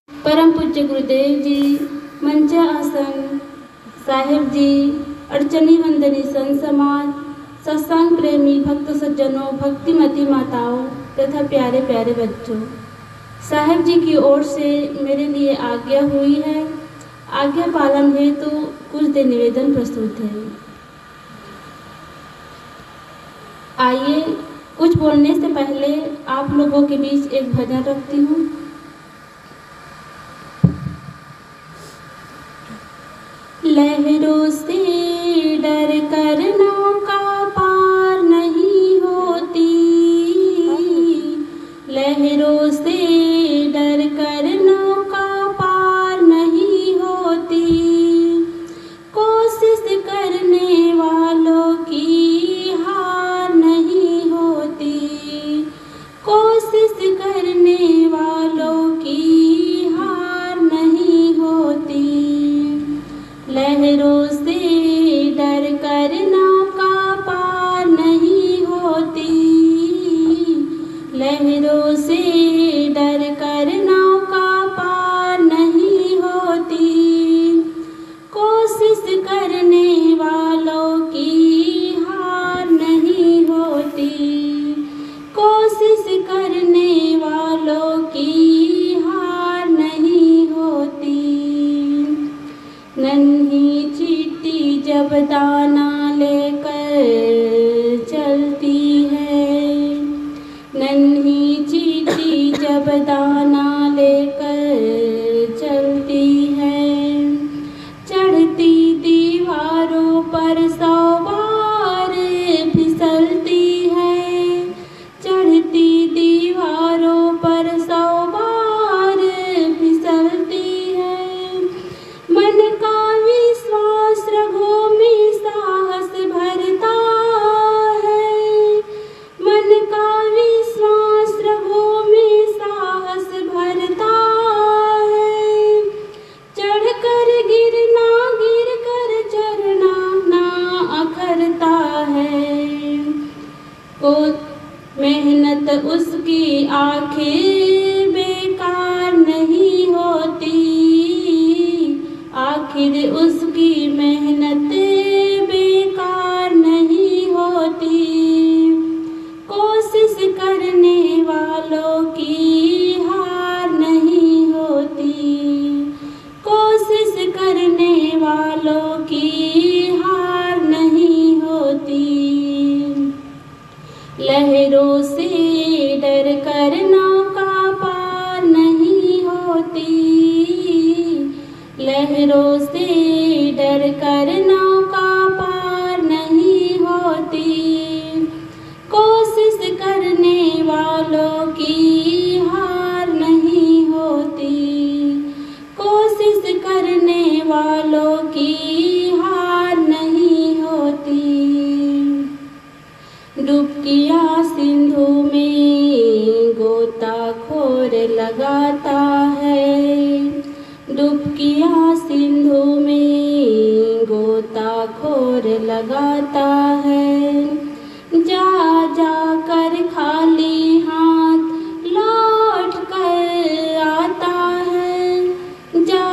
परम पूज्य गुरुदेव जी, मंचा आसन साहेब जी, अर्चनी वंदनी संत समाज, सत्संग प्रेमी भक्त सज्जनों, भक्तिमती माताओं तथा प्यारे प्यारे बच्चों, साहेब जी की ओर से मेरे लिए आज्ञा हुई है। आज्ञा पालन हेतु कुछ देर निवेदन प्रस्तुत है। आइए, कुछ बोलने से पहले आप लोगों के बीच एक भजन रखती हूँ। लहरों से डर कर नौका पार नहीं होती, लहरों से डर कर नौका पार नहीं होती, कोशिश करने वालों की हार नहीं होती, कोशिश करने वालों की हार नहीं होती, लहरों से डर कर नौका पार नहीं होती, लहरों से डर कर नौका पार नहीं होती, कोशिश करने वालों की हार नहीं होती, कोशिश करने वालों की हार नहीं होती। नन्ही चींटी जब दाना लेकर चलती है, नन्ही चींटी जब दाना लेकर चलती है, चढ़ती दीवारों पर 100 बार फिसलती है, चढ़ती दीवारों पर 100 बार फिसलती है, मन का विश्वास रगों में साहस भरता है, मन का विश्वास रगों में साहस भरता है, चढ़ कर गिरना गिर कर चढ़ना ना अखरता है, को मेहनत उसकी आखिर बेकार नहीं होती, आखिर उसकी मेहनत बेकार नहीं होती, कोशिश करने वालों की हार नहीं होती, कोशिश करने वालों की हार नहीं होती, लहरों से डर कर नौका पार नहीं होती, लहरों से डर कर नौका पार नहीं होती, कोशिश करने वालों की हार नहीं होती, कोशिश करने वालों की हार नहीं होती। डुबकियाँ सिंधु में गोताखोर लगाता है, डुबकियाँ सिंधु में गोताखोर लगाता है, जा जा कर खाली हाथ लौट कर आता है, जा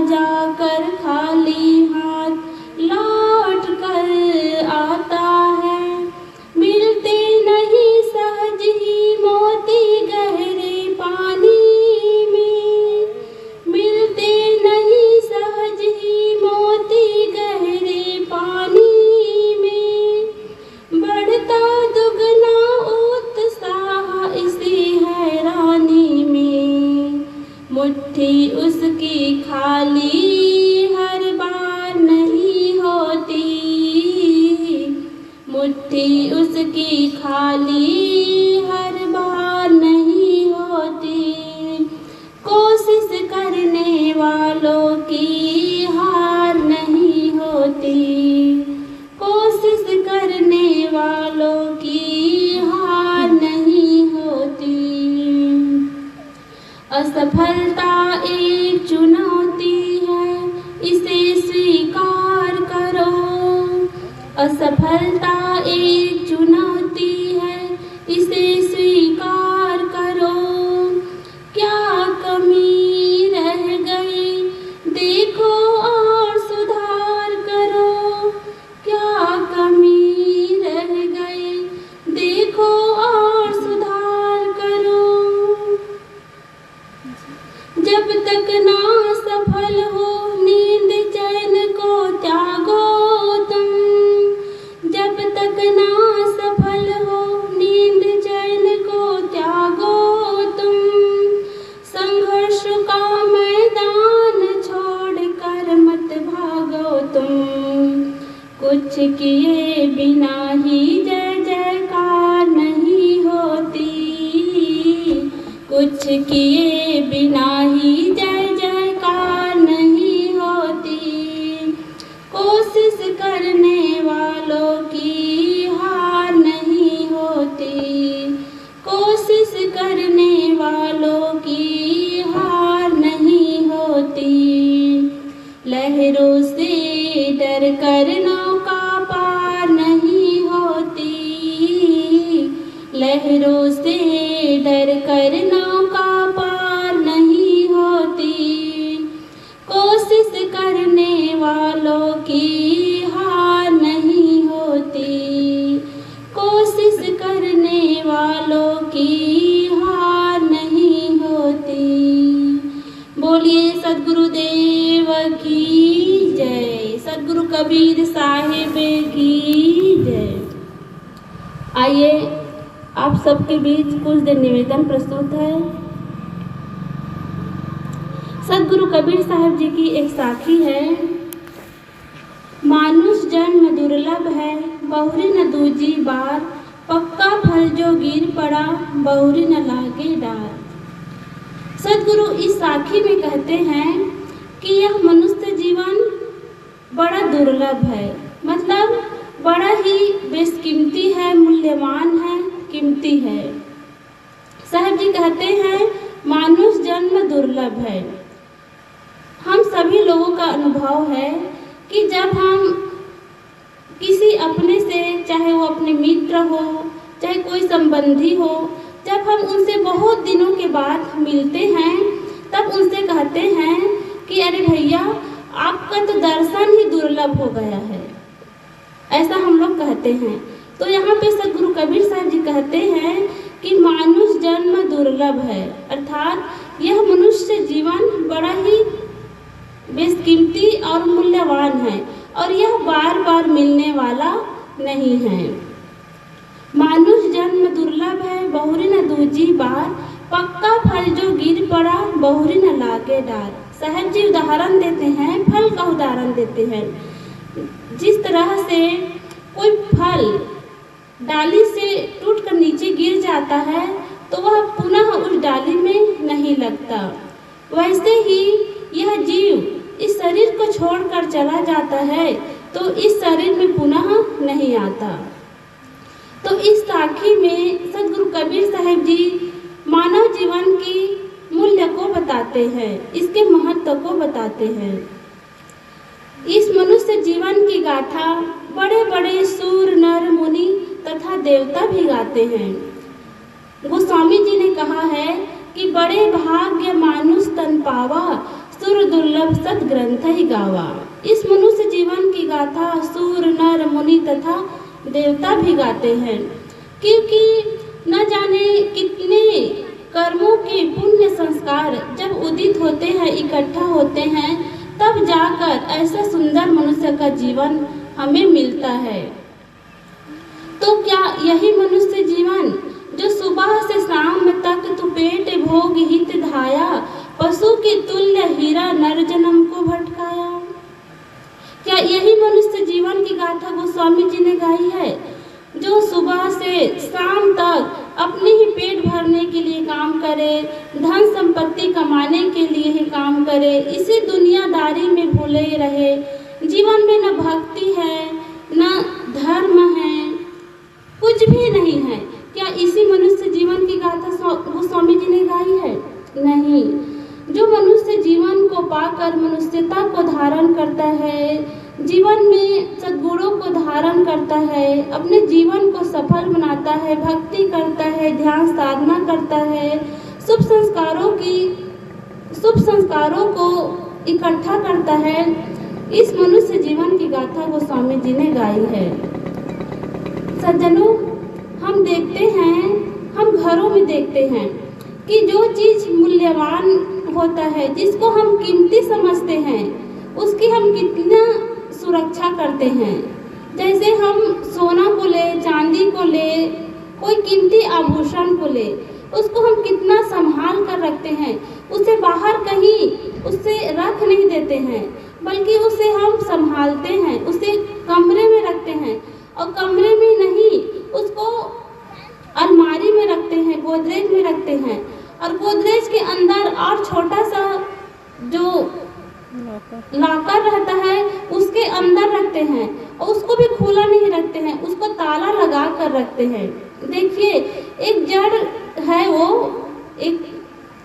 जा कर खाली हाथ लौट कर आता है, मिलते नहीं सहज ही मोती गहरे पानी में, मिलते नहीं सहज ही मोती गहरे पानी में, बढ़ता दुगना उत्साह इसी हैरानी में, मुट्ठी उसकी खाली हर बार नहीं होती, मुट्ठी उसकी खाली हर बार नहीं होती, कोशिश करने वालों की हार नहीं होती, कोशिश करने वालों की हार नहीं होती। असफलता एक चुनौती है, इसे स्वीकार करो, असफलता एक चुनौती है, इसे स्वीकार करो, क्या कमी रह जब तक ना सफल हो नींद चैन को त्यागो तुम, जब तक ना सफल हो नींद चैन को त्यागो तुम, संघर्ष का मैदान छोड़कर मत भागो तुम, कुछ किए बिना ही जय जयकार नहीं होती, कुछ किए बिना ही जय जयकार नहीं होती, कोशिश करने वालों की हार नहीं होती, कोशिश करने वालों की हार नहीं होती, लहरों से डर कर नौका पार नहीं होती, लहरों से डर कर नौका पार नहीं होती, कोशिश करने वालों की हार नहीं होती, कोशिश करने वालों की हार नहीं होती। बोलिए सद्गुरुदेव की जय, सद्गुरु कबीर साहिब की जय। आइए आप सबके बीच कुछ देर निवेदन प्रस्तुत है। सद्गुरु कबीर साहब जी की एक साखी है। मानुष जन्म दुर्लभ है, बहुरी न दूजी बार, पक्का फल जो गिर पड़ा, बहुरी न लागे डार। सद्गुरु इस साखी में कहते हैं कि यह मनुष्य जीवन बड़ा दुर्लभ है, मतलब बड़ा ही बेशकीमती है, मूल्यवान है, कीमती है। साहब जी कहते हैं मानुष जन्म दुर्लभ है। हम सभी लोगों का अनुभव है कि जब हम किसी अपने से, चाहे वो अपने मित्र हो, चाहे कोई संबंधी हो, जब हम उनसे बहुत दिनों के बाद मिलते हैं तब उनसे कहते हैं कि अरे भैया आपका तो दर्शन ही दुर्लभ हो गया है, ऐसा हम लोग कहते हैं। तो यहाँ पे सद्गुरु कबीर साहब जी कहते हैं कि मानुष जन्म दुर्लभ है, अर्थात यह मनुष्य जीवन बड़ा ही बेशकीमती और मूल्यवान है और यह बार बार मिलने वाला नहीं है। मानुष जन्म दुर्लभ है, बहुरी न दूजी बार, पक्का फल जो गिर पड़ा, बहुरी न लागे डार। साहब जी उदाहरण देते हैं, फल का उदाहरण देते हैं। जिस तरह से कोई फल डाली से टूटकर नीचे गिर जाता है तो वह पुनः उस डाली में नहीं लगता, वैसे ही यह जीव इस शरीर को छोड़कर चला जाता है तो इस शरीर में पुनः नहीं आता। तो इस साखी में सद्गुरु कबीर साहब जी मानव जीवन की मूल्य को बताते हैं, इसके महत्व को बताते हैं। इस मनुष्य जीवन की गाथा बड़े बड़े सूर, नर, मुनि तथा देवता भी गाते हैं। गोस्वामी जी ने कहा है कि बड़े भाग्य मानुष तन पावा, सुर दुर्लभ सत ग्रंथ ही गावा। इस मनुष्य जीवन की गाथा सूर, नर, मुनि तथा देवता भी गाते हैं, क्योंकि न जाने कितने कर्मों के पुण्य संस्कार जब उदित होते हैं, इकट्ठा होते हैं, तब जाकर ऐसा सुंदर मनुष्य का जीवन हमें मिलता है। तो क्या यही मनुष्य जीवन जो सुबह से शाम तक तू पेट भोग हित धाया, पशु के तुल्य हीरा नर जन्म को भटकाया? क्या यही मनुष्य जीवन की गाथा गोस्वामी जी ने गाई है, जो सुबह से शाम तक अपने ही पेट भरने के लिए काम करे, धन संपत्ति कमाने के लिए ही काम करे, इसी दुनियादारी में भूले रहे, जीवन में न भक्ति है न धर्म है, कुछ भी नहीं है? क्या इसी मनुष्य जीवन की गाथा गोस्वामी जी ने गाई है? नहीं। जो मनुष्य जीवन को पाकर मनुष्यता को धारण करता है, जीवन में सद्गुणों को धारण करता है, अपने जीवन को सफल बनाता है, भक्ति करता है, ध्यान साधना करता है, शुभ संस्कारों को इकट्ठा करता है, इस मनुष्य जीवन की गाथा गोस्वामी जी ने गाई है। सज्जनों, हम देखते हैं, हम घरों में देखते हैं कि जो चीज़ मूल्यवान होता है, जिसको हम कीमती समझते हैं, उसकी हम कितना सुरक्षा करते हैं। जैसे हम सोना को ले, चांदी को ले, कोई कीमती आभूषण को ले, उसको हम कितना संभाल कर रखते हैं। उसे बाहर कहीं उसे रख नहीं देते हैं, बल्कि उसे हम संभालते हैं, उसे कमरे में रखते हैं। और कमरे में नहीं, उसको अलमारी में रखते हैं, गोदरेज में रखते हैं। और गोदरेज के अंदर और छोटा सा जो लॉकर रहता है उसके अंदर रखते हैं, और उसको भी खुला नहीं रखते हैं, उसको ताला लगा कर रखते हैं। देखिए, एक जड़ है, वो एक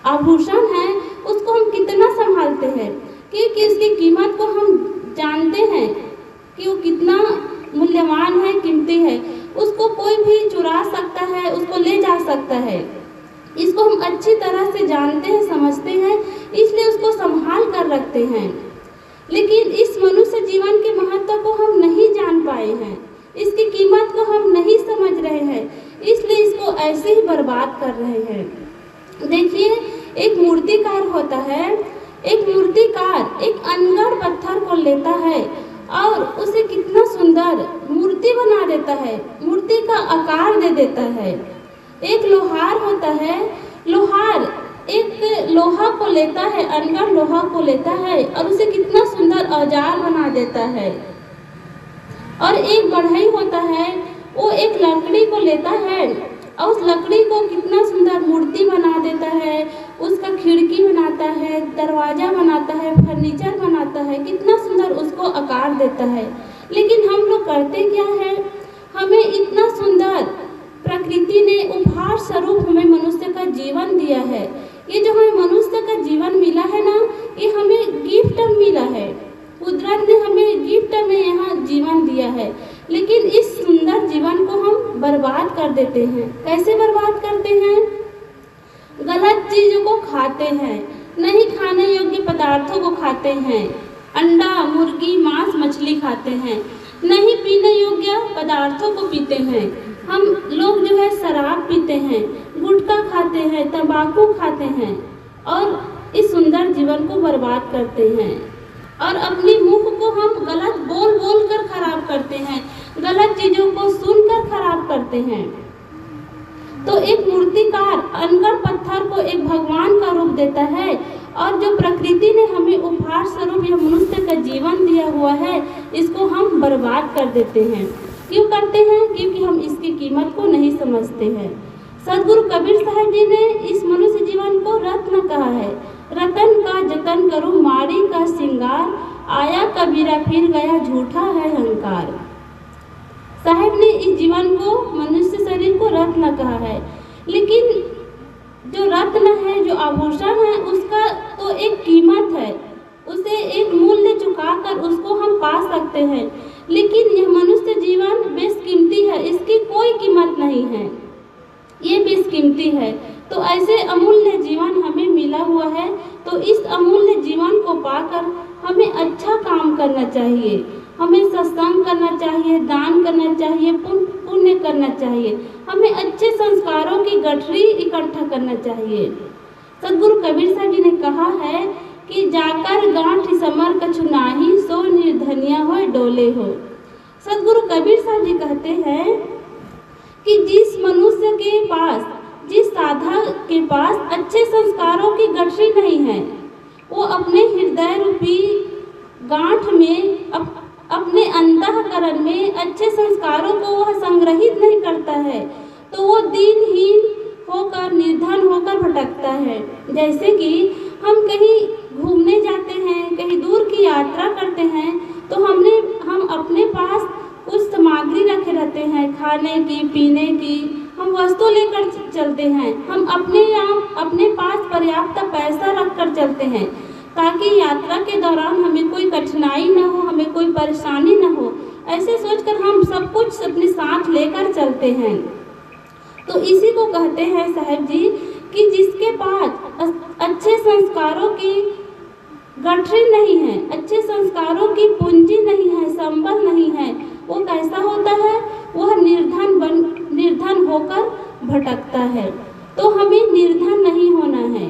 आभूषण है, उसको हम कितना संभालते हैं, क्योंकि उसकी कीमत को हम जानते हैं कि वो कितना मूल्यवान है, कीमती है। उसको कोई भी चुरा सकता है, उसको ले जा सकता है। इसको हम अच्छी तरह से जानते हैं, समझते हैं, इसलिए उसको संभाल कर रखते हैं। लेकिन इस मनुष्य जीवन के महत्व को हम नहीं जान पाए हैं, इसकी कीमत को हम नहीं समझ रहे हैं, इसलिए इसको ऐसे ही बर्बाद कर रहे हैं। देखिए, एक मूर्तिकार होता है, एक मूर्तिकार एक अनगढ़ पत्थर को लेता है और उसे कितना सुंदर मूर्ति बना देता है, मूर्ति का आकार दे देता है। एक लोहार होता है, लोहार एक लोहा को लेता है, अनगढ़ लोहा को लेता है और उसे कितना सुंदर औजार बना देता है। और एक बढ़ई होता है, वो एक लकड़ी को लेता है और उस लकड़ी को कितना सुंदर मूर्ति बना देता है, उसका खिड़की बनाता है, दरवाजा बनाता है, फर्नीचर बनाता है, कितना सुंदर उसको आकार देता है। लेकिन हम लोग करते क्या है, हमें इतना सुंदर प्रकृति ने उपहार स्वरूप हमें मनुष्य का जीवन दिया है। ये जो हमें मनुष्य का जीवन मिला है ना, ये हमें गिफ्ट मिला है, कुदरत ने हमें गिफ्ट में यहाँ जीवन दिया है। लेकिन इस सुंदर जीवन को हम बर्बाद कर देते हैं। कैसे बर्बाद करते हैं? गलत चीज़ों को खाते हैं, नहीं खाने योग्य पदार्थों को खाते हैं, अंडा, मुर्गी, मांस, मछली खाते हैं, नहीं पीने योग्य पदार्थों को पीते हैं। हम लोग जो है शराब पीते हैं, गुटखा खाते हैं, तंबाकू खाते हैं और इस सुंदर जीवन को बर्बाद करते हैं। और अपने मुख को हम गलत बोल बोल कर खराब करते हैं, गलत चीज़ों को सुनकर खराब करते हैं। तो एक मूर्तिकार अनगढ़ पत्थर को एक भगवान का रूप देता है, और जो प्रकृति ने हमें उपहार स्वरूप यह मनुष्य का जीवन दिया हुआ है, इसको हम बर्बाद कर देते हैं। क्यों करते हैं? क्योंकि हम इसकी कीमत को नहीं समझते हैं। सदगुरु कबीर साहब जी ने इस मनुष्य जीवन को रत्न कहा है। रतन का जतन करूं माड़ी का श्रृंगार, आया कबीरा फिर गया झूठा है अहंकार। साहब ने इस जीवन को, मनुष्य शरीर को रत्न कहा है। लेकिन जो रत्न है, जो आभूषण है, उसका तो एक कीमत है, उसे एक मूल्य चुकाकर उसको हम पा सकते हैं। लेकिन यह मनुष्य जीवन बेशकीमती है, इसकी कोई कीमत नहीं है, ये बेशकीमती है। तो ऐसे अमूल्य जीवन हमें मिला हुआ है, तो इस अमूल्य जीवन को पाकर हमें अच्छा काम करना चाहिए, हमें सत्संग करना चाहिए, दान करना चाहिए, पुण्य करना चाहिए, हमें अच्छे संस्कारों की गठरी इकट्ठा करना चाहिए। सदगुरु कबीर साहब जी ने कहा है कि जाकर गांठ समर कछु नाही, सो निर्धनिया हो डोले हो। सदगुरु कबीर साहब जी कहते हैं कि जिस मनुष्य के पास, जिस साधक के पास अच्छे संस्कारों की गठरी नहीं है, वो अपने हृदय रूपी गांठ में, अपने अंतःकरण में अच्छे संस्कारों को वह संग्रहित नहीं करता है, तो वो दीनहीन होकर, निर्धन होकर भटकता है। जैसे कि हम कहीं घूमने जाते हैं, कहीं दूर की यात्रा करते हैं, तो हम अपने पास कुछ सामग्री रखे रहते हैं, खाने की, पीने की, हम वस्तु लेकर चलते हैं। हम अपने पास पर्याप्त पैसा रख कर चलते हैं, ताकि यात्रा के दौरान हमें कोई कठिनाई न हो, हमें कोई परेशानी न हो। ऐसे सोचकर हम सब कुछ अपने साथ लेकर चलते हैं। तो इसी को कहते हैं साहब जी कि जिसके पास अच्छे संस्कारों की गठरी नहीं है, अच्छे संस्कारों की पूंजी नहीं है, संबल नहीं है, वो कैसा होता है? वह निर्धन होकर भटकता है। तो हमें निर्धन नहीं होना है,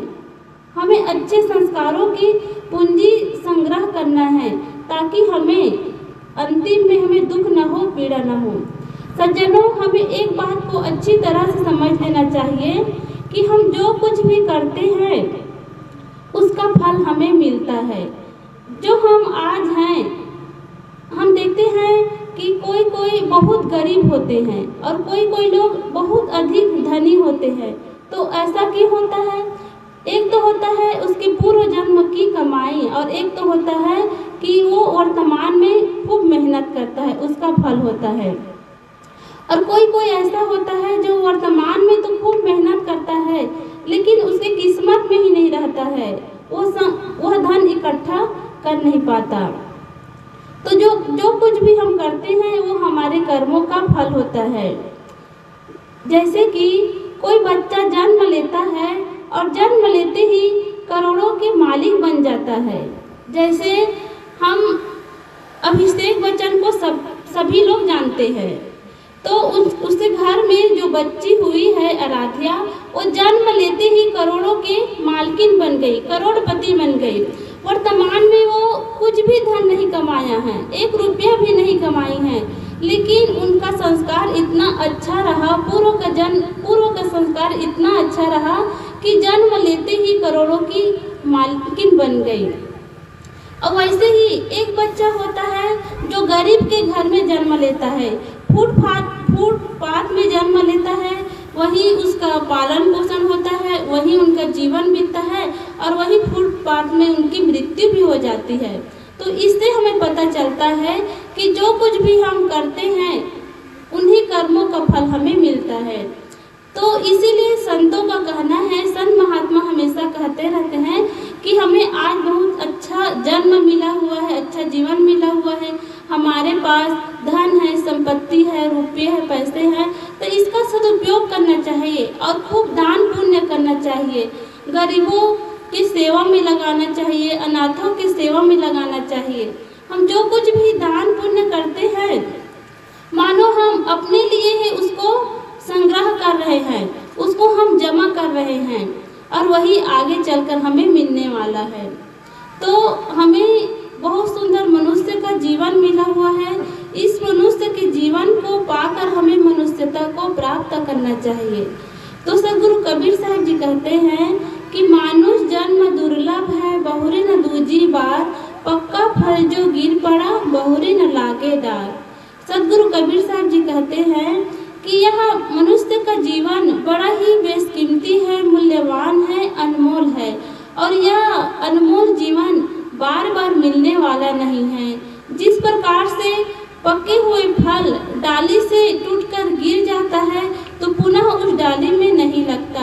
हमें अच्छे संस्कारों की पूंजी संग्रह करना है ताकि हमें अंतिम में हमें दुख न हो, पीड़ा न हो। सज्जनों, हमें एक बात को अच्छी तरह से समझ लेना चाहिए कि हम जो कुछ भी करते हैं उसका फल हमें मिलता है। जो हम आज हैं, हम देखते हैं कि कोई कोई बहुत गरीब होते हैं और कोई कोई लोग बहुत अधिक धनी होते हैं। तो ऐसा क्यों होता है? एक तो होता है उसके पूर्व जन्म की कमाई और एक तो होता है कि वो वर्तमान में खूब मेहनत करता है, उसका फल होता है। और कोई कोई ऐसा होता है जो वर्तमान में तो खूब मेहनत करता है लेकिन उसकी किस्मत में ही नहीं रहता है, वह धन इकट्ठा कर नहीं पाता। तो जो कुछ भी हम करते हैं वो हमारे कर्मों का फल होता है। जैसे कि कोई बच्चा जन्म लेता है और जन्म लेते ही करोड़ों के मालिक बन जाता है। जैसे हम अभिषेक बच्चन को सभी लोग जानते हैं। तो उसके घर में जो बच्ची हुई है आराध्या, वो जन्म लेते ही करोड़ों के मालकिन बन गई, करोड़पति बन गई। वर्तमान में वो कुछ भी धन नहीं कमाया है, 1 रुपया भी नहीं कमाई है, लेकिन उनका संस्कार इतना अच्छा रहा, पूर्व का संस्कार इतना अच्छा रहा कि जन्म लेते ही करोड़ों की मालकिन बन गई। और वैसे ही एक बच्चा होता है जो गरीब के घर में जन्म लेता है, फुटपाथ में जन्म लेता है, वहीं उसका पालन पोषण होता है, वहीं उनका जीवन बीतता है और वहीं फुटपाथ में उनकी मृत्यु भी हो जाती है। तो इससे हमें पता चलता है कि जो कुछ भी हम करते हैं उन्हीं कर्मों का फल हमें मिलता है। तो इसीलिए संतों का कहना है, संत महात्मा हमेशा कहते रहते हैं कि हमें आज बहुत अच्छा जन्म मिला हुआ है, अच्छा जीवन मिला हुआ है, हमारे पास धन है, संपत्ति है, रुपये है, पैसे हैं, तो इसका सदुपयोग करना चाहिए और खूब दान पुण्य करना चाहिए, गरीबों की सेवा में लगाना चाहिए, अनाथों की सेवा में लगाना चाहिए। हम जो कुछ भी दान पुण्य करते हैं मानो हम अपने लिए ही उसको संग्रह कर रहे हैं, उसको हम जमा कर रहे हैं और वही आगे चलकर हमें मिलने वाला है। तो हमें बहुत सुंदर मनुष्य का जीवन मिला हुआ है। इस मनुष्य के जीवन को पाकर हमें मनुष्यता को प्राप्त करना चाहिए। तो सदगुरु कबीर साहब जी कहते हैं कि मानुष जन्म दुर्लभ है, बहुरे न दूजी बार, पक्का फल जो गिर पड़ा, बहुरे न लागे डार। सदगुरु कबीर साहब जी कहते हैं कि यह मनुष्य का जीवन बड़ा ही बेशकीमती है, मूल्यवान है, अनमोल है और यह अनमोल जीवन बार बार मिलने वाला नहीं है। जिस प्रकार से पके हुए फल डाली से टूटकर गिर जाता है तो पुनः उस डाली में नहीं लगता,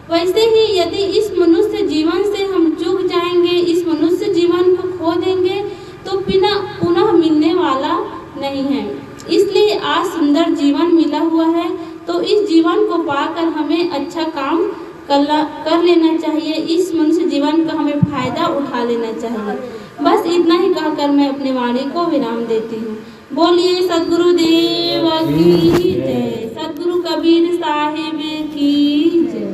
वैसे ही यदि इस मनुष्य जीवन से हम चूक जाएंगे, इस मनुष्य जीवन को खो देंगे तो पुनः मिलने वाला नहीं है। इसलिए आज सुंदर जीवन मिला हुआ है तो इस जीवन को पाकर हमें अच्छा काम कर लेना चाहिए, इस मनुष्य जीवन का हमें फायदा उठा लेना चाहिए। बस इतना ही कहकर मैं अपनी वाणी को विराम देती हूँ। बोलिए सदगुरु देव की जय, सदगुरु कबीर साहिब की जय।